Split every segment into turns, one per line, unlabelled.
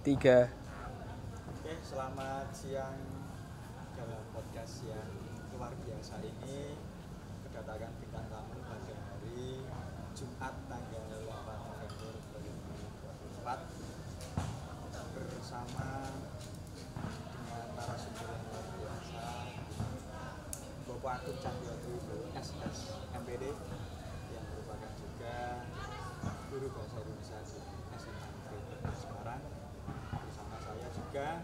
Tiga.
Oke, selamat siang. Dalam podcast yang luar biasa ini kedatangan bintang tamu pada hari Jumat tanggal 8 November 2024 bersama dengan narasumber yang luar biasa, Bapak Agung Cahyono SS MPD yang merupakan juga guru bahasa Indonesia di SMA Negeri Semarang. Bersama saya juga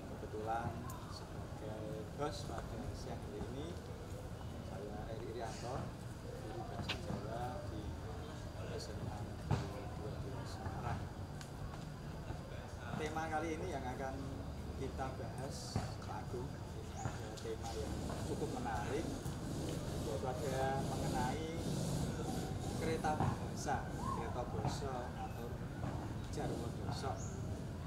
kebetulan sebagai host pada siang hari ini, saya Eri Irianto, guru bahasa Jawa di SMA Negeri 12 Semarang. Tema kali ini yang akan kita bahas, Pak Agung, ini ada tema yang cukup menarik, yaitu ada mengenai kereta bahasa atau jargon dosa.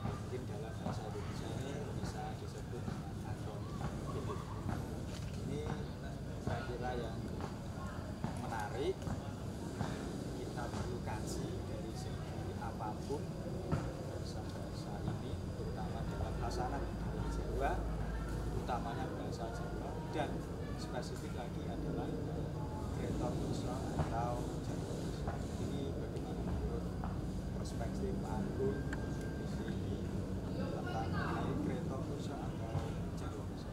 Mungkin dalam bahasa Indonesia ini bisa disebut akronim. Ini saya kira yang menarik, kita perlu kaji dari segi apapun bahasa ini, terutama dalam pelaksanaan bahasa Jawa, utamanya bahasa Jawa, dan spesifik lagi adalah kereta dosa atau jargon dosa. Ini bagaimana menurut perspektif Pak Agung di sini tentang mengenai kereta dosa atau jargon dosa?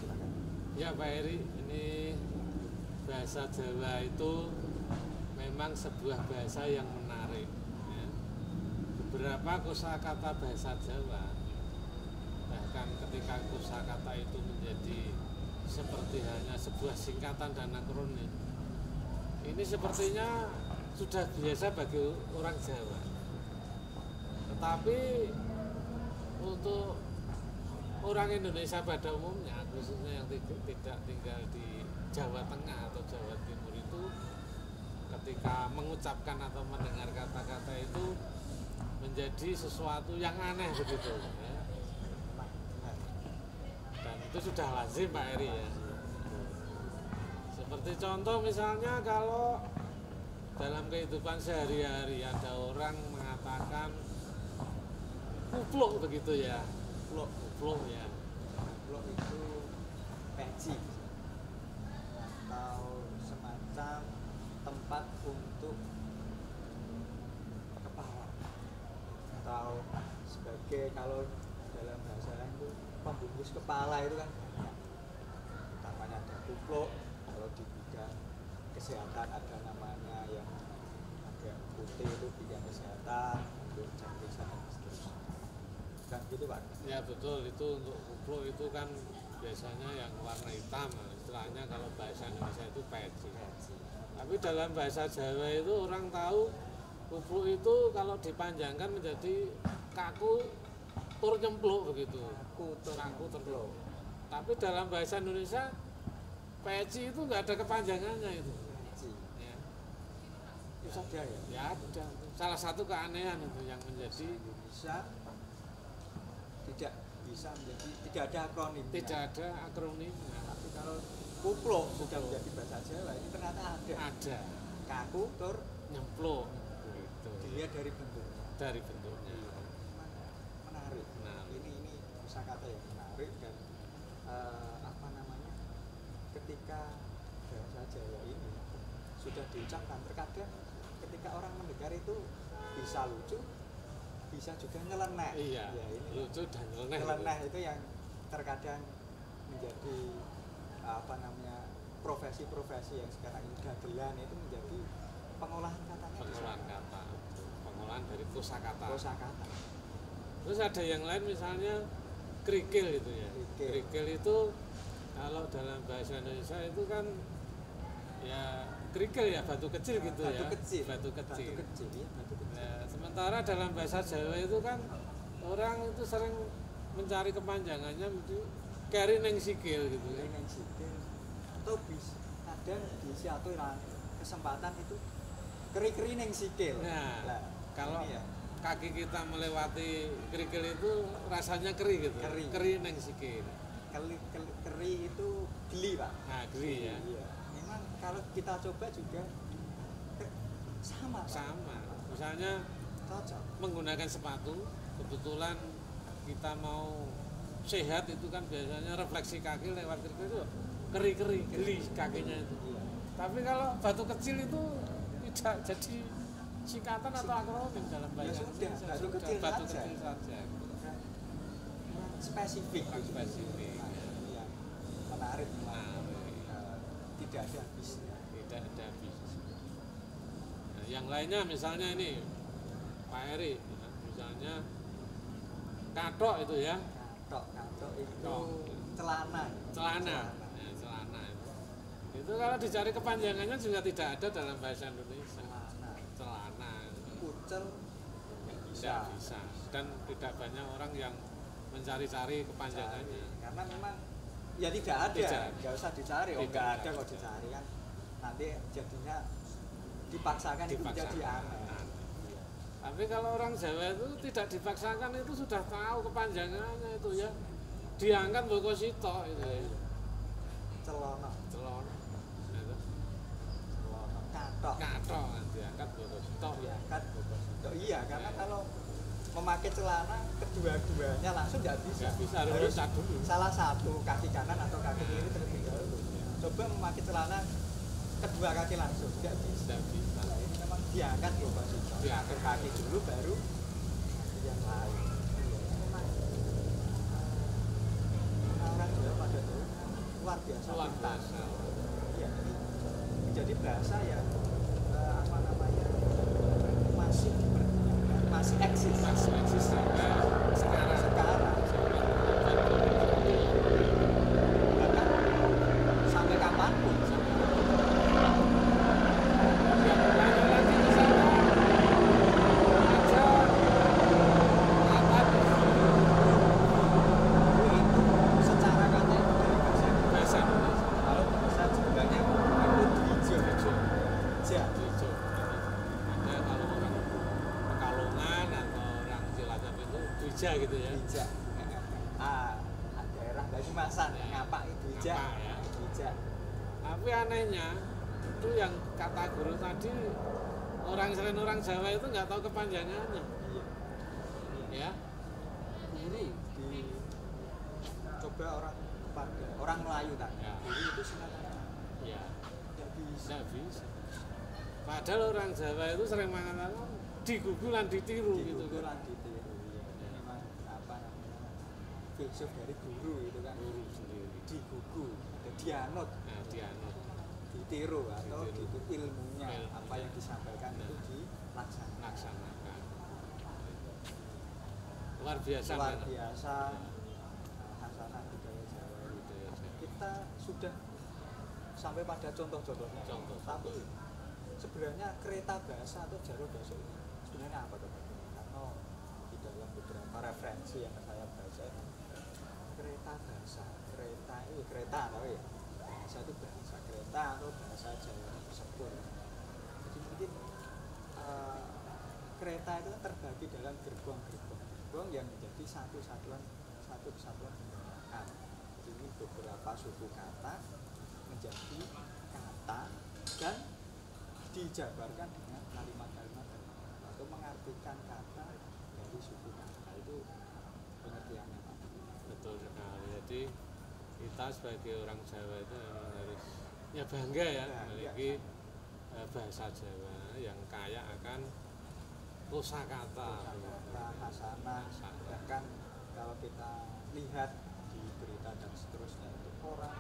Silakan.
Ya Pak Eri, ini bahasa Jawa itu memang sebuah bahasa yang menarik ya. Beberapa kosakata bahasa Jawa, bahkan ketika kosakata itu menjadi seperti hanya sebuah singkatan dan akronim, ini sepertinya sudah biasa bagi orang Jawa. Tetapi untuk orang Indonesia pada umumnya, khususnya yang tidak tinggal di Jawa Tengah atau Jawa Timur itu, ketika mengucapkan atau mendengar kata-kata itu menjadi sesuatu yang aneh begitu ya. Dan itu sudah lazim Pak Eri ya. Seperti contoh misalnya kalau dalam kehidupan sehari-hari ada orang mengatakan kupluk begitu ya. Kupluk ya.
Kupluk itu peci atau semacam tempat untuk kepala, atau sebagai, kalau dalam bahasa lain itu pembungkus kepala itu kan banyak. Utamanya ada kupluk, kalau di bidang kesehatan ada namanya yang agak putih itu bidang kesehatan, untuk jantung dan seterusnya. Kan gitu Pak?
Ya betul, itu untuk kupluk itu kan biasanya yang warna hitam, istilahnya kalau bahasa Indonesia itu peci. Tapi dalam bahasa Jawa itu orang tahu kupluk itu kalau dipanjangkan menjadi kaku tur nyempluk begitu. Kaku tur. Tapi dalam bahasa Indonesia peci itu nggak ada kepanjangannya itu.
Peci.
Ya.
Itu saja ya?
Ya ada. Salah satu keanehan itu yang menjadi
Indonesia tidak bisa menjadi, tidak ada akronim.
tidak ada akronimnya.
Tapi kalau kupluk sudah menjadi bahasa Jawa, ini ternyata ada.
Ada
Kaku tur
nyempluk gitu.
dilihat dari bentuknya.
Dari bentuknya.
Memang menarik.
Nah.
Ini kosakata yang menarik, dan apa namanya, ketika bahasa Jawa ini sudah diucapkan, terkadang ketika orang mendengar itu bisa lucu, bisa juga nyeleneh.
Iya,
ya, ini
lucu dan nyeleneh.
nyeleneh itu yang terkadang menjadi apa namanya, profesi-profesi yang sekarang ini dagelan itu menjadi pengolahan katanya.
Pengolahan kata, pengolahan dari kosakata. Terus ada yang lain misalnya kerikil itu ya. Kerikil itu kalau dalam bahasa Indonesia itu kan ya kerikil ya, batu kecil gitu ya. Batu kecil. Ya, sementara dalam bahasa Jawa itu kan orang itu sering mencari kepanjangannya menjadi keri neng sikil gitu ya.
Neng sikil. Atau bisa kadang di suatu kesempatan itu keri-keri neng sikil.
Nah, kalau
ya,
kaki kita melewati kerikil itu rasanya keri gitu. Keri neng sikil.
Keri itu geli Pak.
Nah, geli ya.
Iya. Memang kalau kita coba juga sama.
Sama. Misalnya
cocok
menggunakan sepatu kebetulan kita mau sehat itu kan biasanya refleksi kaki lewat kiri itu keri-keri, geli kakinya itu.
Iya.
Tapi kalau batu kecil itu tidak jadi singkatan atau akronim dalam
Ya
bahasa
sudah,
Indonesia.
batu
Sudah,
kecil
batu
saja.
kecil saja.
Spesifik.
Bukan spesifik.
Nah, ini yang menarik.
Nah,
Tidak ada habisnya.
tidak ada habis. Nah, yang lainnya misalnya ini Pak Eri, ya, misalnya katok itu ya,
Katok itu
Katok.
celana.
celana, ya, celana itu. Itu kalau dicari kepanjangannya juga tidak ada dalam bahasa Indonesia. Celana itu.
Kucel
Tidak bisa dan tidak banyak orang yang mencari-cari kepanjangannya.
Karena memang ya tidak ada,
Tidak.
nggak usah dicari. Oh,
Tidak
nggak ada
ada.
kok dicari kan. Nanti jadinya dipaksakan itu menjadi aneh. Iya.
Tapi kalau orang Jawa itu tidak dipaksakan, itu sudah tahu kepanjangannya itu ya. Diangkat bokosito itu ya.
Celana,
Celana. Itu.
celana, katok.
Katok diangkat bokosito ya.
Ya kan, iya karena kalau memakai celana kedua-duanya langsung nggak bisa.
Nggak bisa, harus loncat dulu.
Salah satu kaki kanan atau kaki kiri terlebih dahulu. Coba memakai celana kedua kaki langsung nggak bisa.
Tidak bisa.
Nah, ini memang diangkat loh Pak Sito. Diangkat kaki dulu baru yang lain. Iya, memang orang Jawa pada dulu luar biasa.
Luar
pintar.
biasa.
Iya, ini menjadi bahasa yang apa namanya masih berkembang, masih eksis.
Masih eksis sampai sekarang.
Sekarang bahkan sampai kapanpun.
Yang lain lagi di sana ada apa
Itu secara kata itu dari bahasa Indonesia.
bahasa Indonesia.
Kalau bahasa Jawanya itu hijau. Ja.
Hijau. Ada kalau orang Pekalongan atau orang Cilacap itu bija gitu ya.
Bijak. Daerah Banyumasan
Ya.
ngapak itu bijak.
Ngapak, ya.
Bijak.
Tapi anehnya itu yang kata guru tadi orang selain orang Jawa itu nggak tahu kepanjangannya,
Iya.
ya.
Guru di coba orang Melayu tak.
Ya.
Guru itu silakan.
Ya,
Nggak bisa.
nggak bisa. Padahal orang Jawa itu sering mengatakan digugulan ditiru gitu kan.
Digugulan ditiru. Iya. Ini memang apa namanya filsuf dari guru itu kan.
Guru sendiri.
Digugu, dianut,
Nah, dianut.
ditiru atau
Ditiru.
itu ilmunya
Ilmunya.
apa yang disampaikan itu
Nah.
dilaksanakan.
Laksanakan. Luar biasa
Luar
kan?
biasa hasanah budaya Jawa.
Budaya Jawa.
Kita sudah sampai pada contoh-contohnya.
Contoh.
Tapi sebenarnya kereta bahasa atau jalur bahasa ini sebenarnya apa teman? Karena di dalam beberapa referensi yang saya baca itu kereta bahasa, kereta itu kereta atau ya bahasa itu bahasa kereta atau bahasa Jawa tersebut. Jadi mungkin kereta itu kan terbagi dalam gerbong yang menjadi satu kesatuan pembenaran. Jadi beberapa suku kata menjadi kata dan dijabarkan dengan kalimat-kalimat atau mengartikan kata dari suku kata itu pengertiannya Pak.
Betul sekali. Jadi kita sebagai orang Jawa itu memang harus ya bangga ya memiliki bahasa Jawa yang kaya akan kosakata,
hasanah. Bahkan kalau kita lihat di berita dan seterusnya itu orang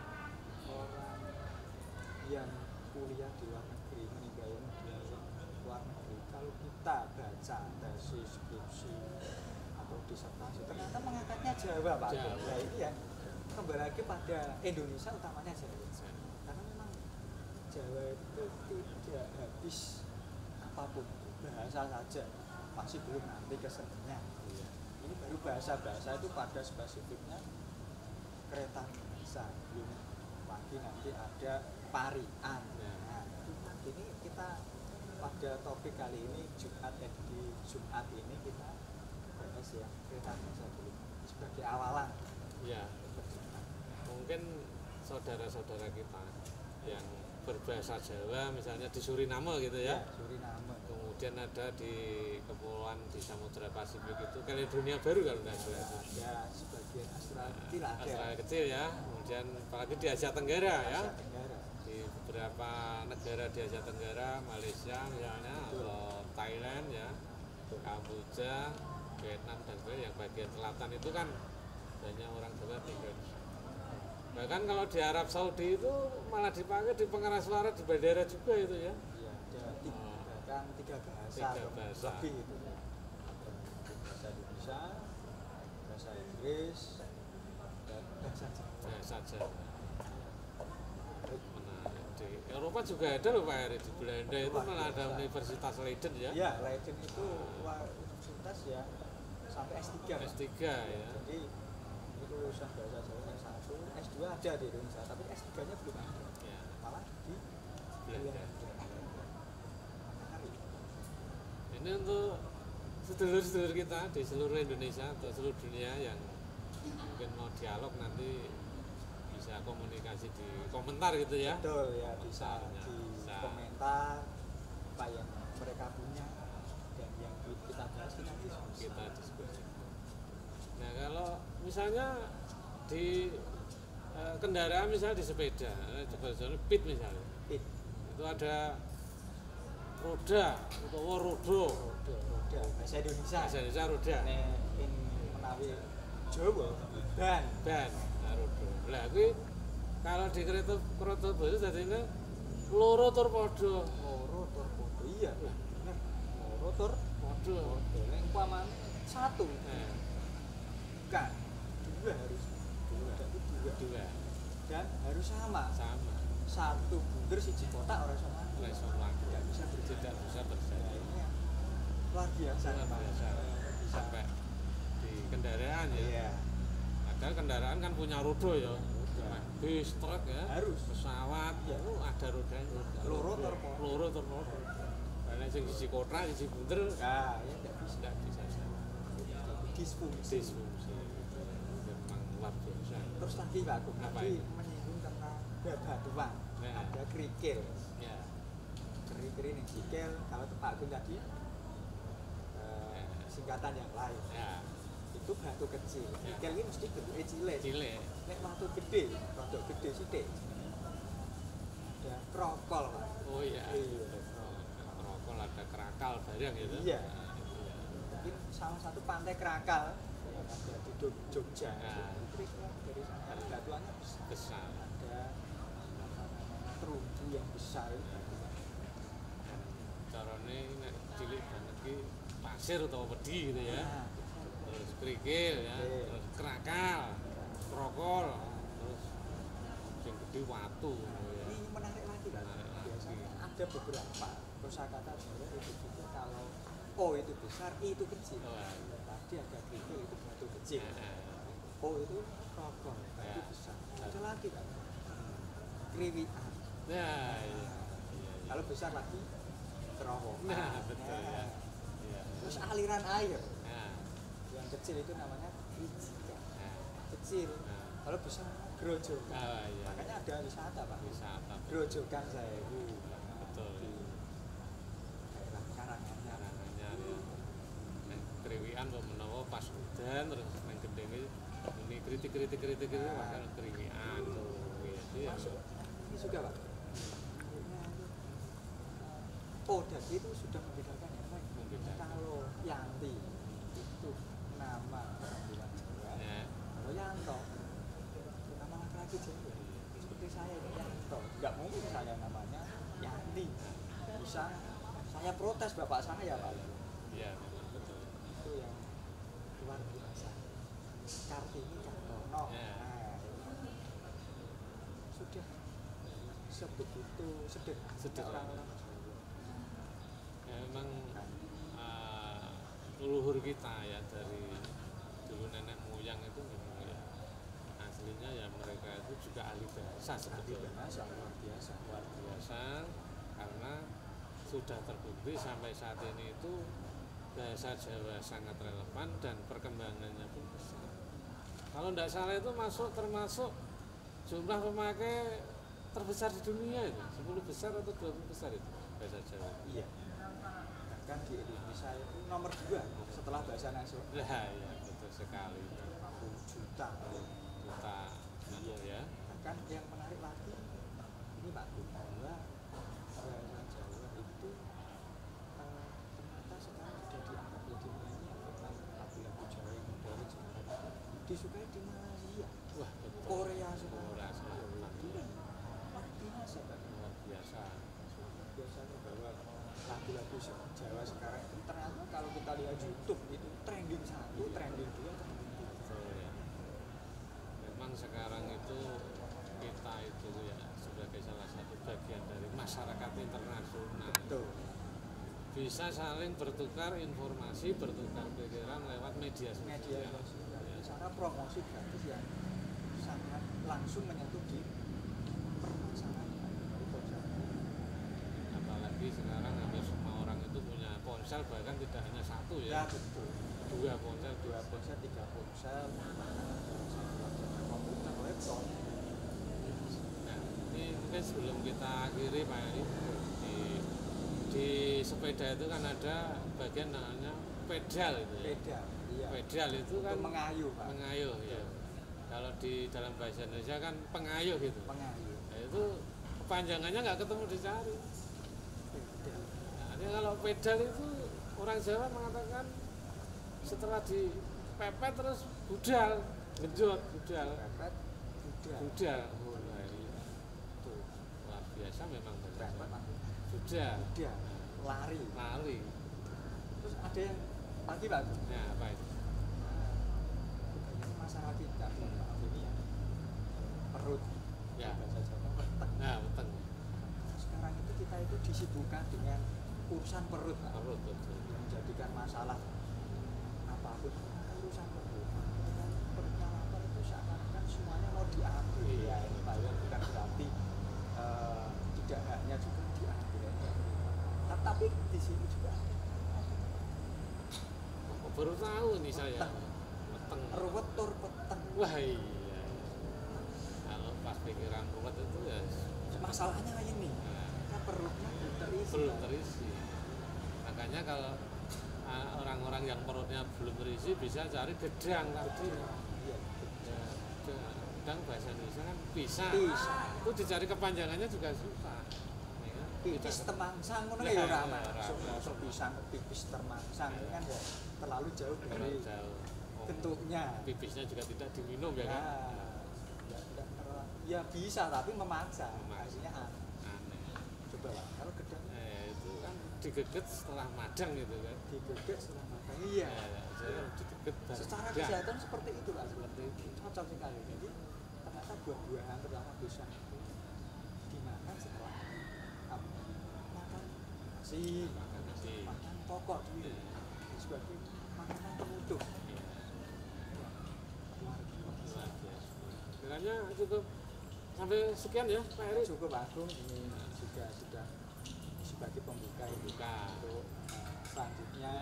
yang kuliah di luar negeri, meninggal di luar negeri, kalau kita baca tesis, skripsi atau disertasi ternyata mengangkatnya Jawa Pak.
Jawa.
Nah ini ya kembali lagi pada Indonesia utamanya Jawa. Karena memang Jawa itu tidak habis apapun, bahasa saja masih belum nanti keseninya. Ini baru bahasa-bahasa itu pada spesifiknya kereta bahasa, belum lagi nanti ada parian. Nah, ini kita pada topik kali ini di Jumat ini kita bahas ya kereta bahasa dulu sebagai awalan.
Ya, mungkin saudara-saudara kita yang berbahasa Jawa misalnya di Suriname gitu ya.
Suriname.
kemudian ada di kepulauan di Samudra Pasifik itu Caledonia Baru kalau nggak salah itu.
Ya sebagian Australia kecil ada.
Australia kecil ya, kemudian apalagi di Asia Tenggara ya,
Asia Tenggara.
di beberapa negara di Asia Tenggara, Malaysia misalnya, atau Thailand ya, Kamboja, Vietnam dan sebagainya, yang bagian selatan itu kan banyak orang Jawa tinggal. Bahkan kalau di Arab Saudi itu malah dipakai di pengeras suara di bandara juga itu ya.
Iya, ada tiga bahasa,
Tiga bahasa.
lebih itu. Bahasa Indonesia, bahasa Inggris, dan bahasa Jawa.
Bahasa Jawa. Menarik. Di Eropa juga ada loh Pak Heri, di Belanda itu
Luar
malah ada
biasa.
Universitas Leiden ya.
Iya, Leiden itu universitas ya sampai S3. Pak.
S3 ya.
Jadi itu lulusan bahasa Jawa S1, S2 ada di Indonesia, tapi S3-nya belum ada.
Ya.
Malah di
Belanda.
Menarik.
Ini untuk sedulur-sedulur kita di seluruh Indonesia atau seluruh dunia yang mungkin mau dialog nanti bisa komunikasi di komentar gitu ya.
Betul ya, bisa
Komentarnya,
di
bisa.
komentar apa yang mereka punya dan yang kita bahas kita diskusi.
Kita diskusi. Nah kalau misalnya di kendaraan misalnya di sepeda, pit misalnya,
Pit,
itu ada roda atau rodo,
roda, bahasa Indonesia.
bahasa Indonesia roda,
Nek ing menawi Jawa, ban.
ban, nah, rodo. Lah kuwi kalau di kereta bus jadinya loro tur padha.
Loro tur podo. Iya, bener. Loro tur
Padha.
podo. Nek umpamane satu,
Nah,
kan dua harus berarti dua
dua
dan harus sama.
sama.
Satu bunder siji kotak ora sama.
Langsung lagi.
Tidak bisa berjalan.
Tidak bisa
Nah,
berjalan.
ini yang luar biasa.
Luar
Pak.
biasa. Sampai di kendaraan ya.
Iya.
Padahal kendaraan kan punya roda ya. Bis, truk ya.
Harus.
Pesawat,
Iya.
ada rodanya.
Loro tur podo.
Loro tur padha. Karena sing sisi kotak, sisi bunder
Nah, ya tidak bisa.
tidak bisa sama.
Disfungsi.
Disfungsi. Memang luar biasa.
Terus tadi Pak Agung
Apa
tadi
itu?
menyinggung tentang bebatuan.
Ya.
Ada kerikil.
Ya.
Kerikil ini sikil. Kalau Pak Agung tadi singkatan yang lain.
Ya.
Itu batu kecil.
Ya.
Kerikil ini mesti bentuknya cilik.
Cilik.
Nek batu gede, rodok gede sithik. Ada krokol Pak.
Oh iya.
Iya.
Rokok ada kerakal barang gitu.
Iya.
Nah, itu ya.
Mungkin salah satu pantai Krakal yang ada di Jogja.
Ya.
Itu dari sana batuannya besar.
Besar.
Ada apa namanya, terumbu yang besar.
Carane nek cilik banget ki pasir utawa wedi gitu ya.
Nah,
Terus kerikil ya,
Oke.
terus kerakal, krokol, terus yang gede watu gitu ya.
ini menarik lagi kan.
Menarik lagi.
Biasanya ada beberapa kosakata Jawa itu juga kalau O itu besar, I itu kecil.
Wah.
Tadi ada kerikil itu batu kecil.
Nah,
O itu krokol, itu
Ya.
besar. Ada lagi kan. Kriwian.
nah, iya. Iya,
Kalau besar lagi terowongan.
Nah, betul ya.
Nah.
Iya.
Terus aliran air
Nah,
yang kecil itu namanya wijika.
nah,
Kecil.
nah.
Kalau besar grojogan.
Ah, iya.
Makanya ada wisata Pak.
Wisata.
Grojogan Sewu.
Betul.
Di daerah Karanganyar.
Karanganyar ya. Nek kriwikan kok menawa pas udan terus nang gendenge ini kritik bakal kriwikan. Gitu ya.
Masuk. Ini juga Pak. Oh, dan itu sudah membedakan ya Pak.
Membedakan.
Kalau Yanti itu nama perempuan Jawa.
Ya.
Kalau Yanto itu nama laki-laki Jawa. Seperti saya itu Yanto. Nggak mungkin saya namanya Yanti. Bisa saya protes bapak saya Pak.
Iya, memang betul.
Itu yang luar biasa. Kartini Kartono.
Ya.
Nah, sudah sebegitu sederhana
Sederhana.
orang-orang Jawa.
Ya, memang leluhur kita ya dari dulu nenek moyang itu memang ya aslinya ya mereka itu juga ahli bahasa
Ahli
sebetulnya.
bahasa luar biasa.
Luar biasa karena sudah terbukti sampai saat ini itu bahasa Jawa sangat relevan dan perkembangannya pun besar. Kalau tidak salah itu termasuk jumlah pemakai terbesar di dunia itu 10 besar atau 20 besar itu bahasa Jawa.
Iya. bahkan di Indonesia itu nomor 2 setelah bahasa nasional.
Lah ya betul sekali.
50 juta.
Kita ya.
Bahkan yang menarik lagi ini Pak Gun, bahwa bahasa Jawa itu ternyata sekarang sudah dianggap jadi nyanyian tentang lagu-lagu Jawa yang modern sekarang disukai di Malaysia,
Wah betul.
Korea sekarang.
Korea Selatan.
Luar biasa Pak.
Luar biasa.
Biasanya bahwa lagu-lagu Jawa sekarang itu ternyata kalau kita lihat YouTube itu trending 1, trending 2, trending 3.
Betul ya. Memang sekarang itu kita itu ya sebagai salah satu bagian dari masyarakat internasional.
Betul.
Bisa saling bertukar informasi, bertukar pikiran lewat media sosial.
Media sosial.
Ya.
Cara promosi gratis yang sangat langsung menyentuh di permasalahan dari ponsel.
Apalagi sekarang hampir semua orang itu punya ponsel, bahkan tidak hanya satu
Ya
ya,
betul.
2 ponsel,
2 ponsel, 3 ponsel, satu komputer, laptop.
Nah, ini mungkin sebelum kita akhiri Pak Eri, di sepeda itu kan ada bagian namanya pedal itu ya.
Pedal. Iya.
Pedal itu kan
Untuk mengayuh Pak.
mengayuh ya. Kalau di dalam bahasa Indonesia kan pengayuh gitu.
Mengayuh.
Nah, itu kepanjangannya nggak ketemu dicari.
Pedal.
Nah, ini kalau pedal itu orang Jawa mengatakan setelah dipepet terus budal, genjot, budal,
Pepet, budal.
budal. Oh, nah, ini tuh luar biasa memang bahasa
Pepet,
Jawa.
aku
Budal,
budal. Lari.
lari.
Terus ada yang lagi Pak.
Nah, apa itu?
Ini masalah kita Pak ini ya. Perut.
Ya.
Bahasa Jawa peteng.
Nah, beteng.
Sekarang itu kita itu disibukkan dengan urusan perut Pak.
Perut betul.
Menjadikan masalah apapun urusan perut. Dengan perutnya lapar itu seakan-akan semuanya mau diambil.
Iya.
Ini Pak ya, bukan berarti tidak hanya juga diambil. Tapi di sini juga
Oh, baru tahu nih saya.
Beteng.
Beteng.
ruwet tur peteng.
Wah iya. Kalau pas pikiran ruwet itu ya
Masalahnya ini,
nah,
kan perutnya belum terisi.
belum
Pak.
terisi. Makanya kalau orang-orang yang perutnya belum terisi bisa cari gedang tadi.
Iya.
Ya, gedang bahasa Indonesia kan pisang.
Pisang.
Itu dicari kepanjangannya juga susah. Ya kan?
Pipis
Tidak-
temangsang ngono
Nah,
ya ora
ora
masuk.
masuk.
Masuk pisang ke pipis temangsang ini kan ya terlalu jauh
terlalu
dari
jauh. Oh,
bentuknya.
pipisnya juga tidak diminum ya kan.
Nah, tidak terlalu. Ya bisa tapi memaksa.
Memaksa.
Hasilnya aneh.
Aneh.
Coba Pak, kalau gedang
Itu kan digeget setelah madang gitu kan.
digegek setelah makan. Iya.
Saya digeget bareng
Secara
madang.
kesehatan seperti itu Pak.
Seperti itu.
Cocok sekali. Jadi ternyata buah-buahan terutama pisang itu dimakan setelah apa? Makan nasi,
Makan nasi.
makan pokok dulu sebagai makanan penutup.
Iya,
Luar biasa.
luar biasa. Kiranya cukup sampai sekian ya Pak Eri.
Cukup Agung ini juga sudah sebagai pembuka ini
Pembuka.
untuk selanjutnya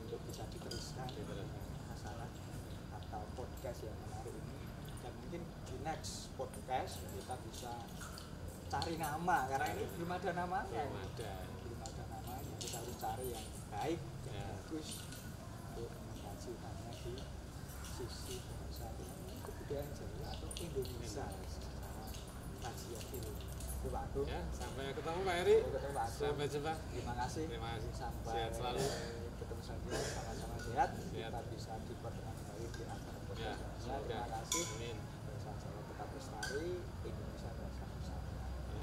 untuk bisa diteruskan
Diteruskan.
masalah atau podcast yang menarik ini, dan mungkin di next podcast kita bisa cari nama karena ini belum ada namanya.
Belum ada.
Belum ada namanya, kita harus cari yang baik
Ya.
yang bagus untuk mengkaji utamanya di sisi bahasa kebudayaan Jawa atau Indonesia secara kajian Indonesia. Itu Pak Agung.
Ya, sampai ketemu Pak Eri.
Sampai ketemu, Pak Agung.
Sampai jumpa.
Terima kasih.
Terima kasih.
Sampai
Sehat selalu.
ketemu lagi, sama-sama sehat.
Sehat.
Kita bisa dipertemukan kembali di acara
Ya,
podcast.
semoga.
Terima kasih.
Amin.
Bahasa Jawa tetap lestari, Indonesia bahasa Nusantara.
Ya.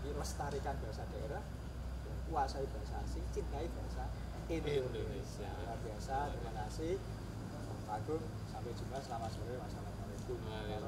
Dilestarikan bahasa daerah, kuasai bahasa asing, cintai bahasa Indonesia. Luar biasa. Terima kasih Pak Agung. Sampai jumpa. Selamat sore. Wassalamualaikum
Waalaikumsalam.